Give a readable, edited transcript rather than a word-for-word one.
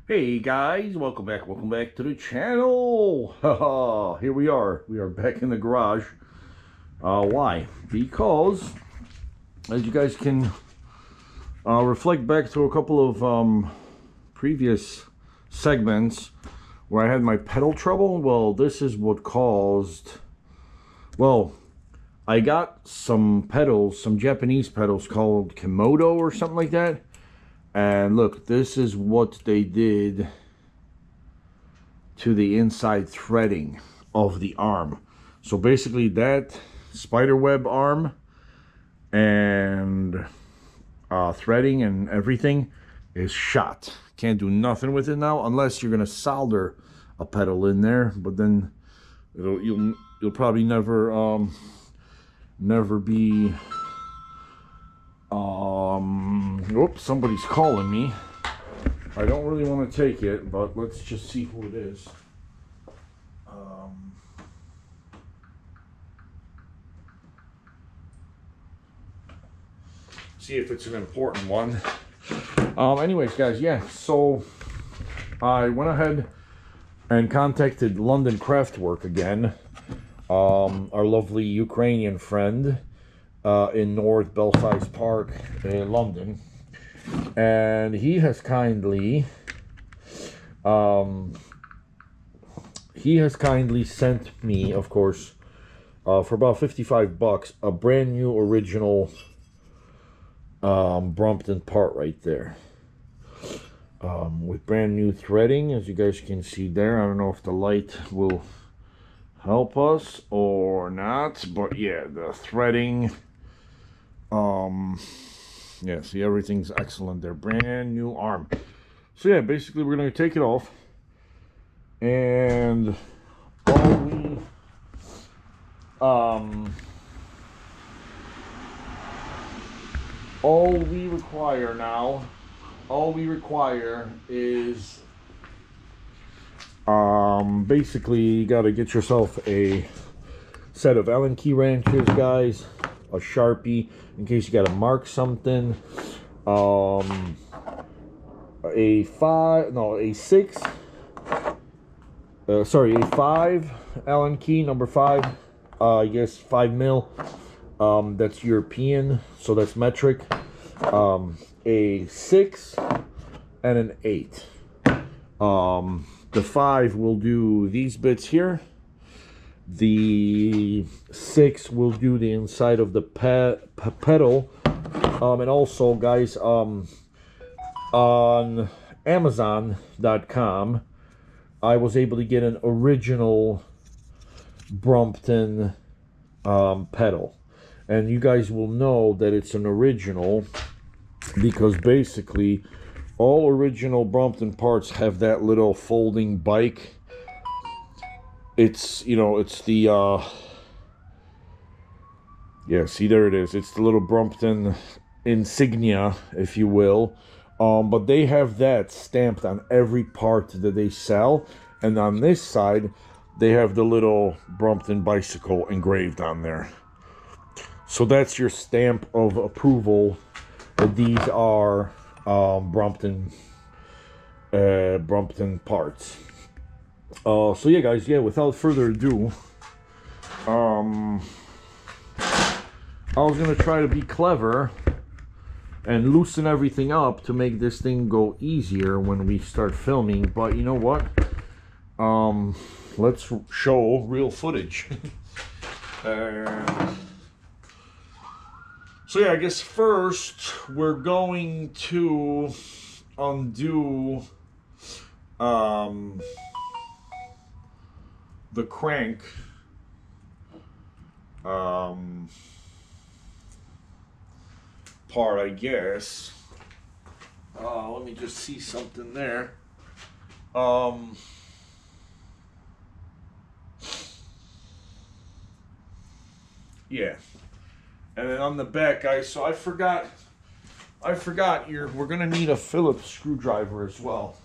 Hey guys, welcome back to the channel. Here we are back in the garage. Why? Because as you guys can reflect back to a couple of previous segments where I had my pedal trouble. Well, this is what caused, well, I got some pedals, some Japanese pedals called Komodo or something like that. And look, this is what they did to the inside threading of the arm. So basically that spiderweb arm and threading and everything is shot. Can't do nothing with it now unless you're gonna solder a pedal in there, but then you'll probably never be oops, somebody's calling me. I don't really want to take it, but let's just see who it is. See if it's an important one. Anyways, guys, yeah, so I went ahead and contacted London Craftwork again, our lovely Ukrainian friend in North Belsize Park in London, and he has kindly sent me, of course, for about 55 bucks, a brand new original Brompton part right there, with brand new threading, as you guys can see there. I don't know if the light will help us or not, but yeah, the threading, yeah, see, everything's excellent there. Brand new arm. So yeah, basically we're going to take it off, and all we require now, is basically you got to get yourself a set of Allen key wrenches, guys, a Sharpie in case you got to mark something, a 5 Allen key, number 5, I guess 5 mil, that's European, so that's metric, a 6 and an 8. The 5 will do these bits here. The 6 will do the inside of the pedal. And also, guys, on Amazon.com, I was able to get an original Brompton pedal. And you guys will know that it's an original because basically all original Brompton parts have that little folding bike. It's, you know, it's the, yeah, see, there it is. It's the little Brompton insignia, if you will. But they have that stamped on every part that they sell. And on this side, they have the little Brompton bicycle engraved on there. So that's your stamp of approval that these are Brompton parts. So yeah, guys, yeah, without further ado, I was gonna try to be clever and loosen everything up to make this thing go easier when we start filming, but you know what, let's show real footage. So yeah, I guess first we're going to undo the crank part, I guess. Let me just see something there. Yeah. And then on the back, guys, so I forgot we're gonna need a Phillips screwdriver as well.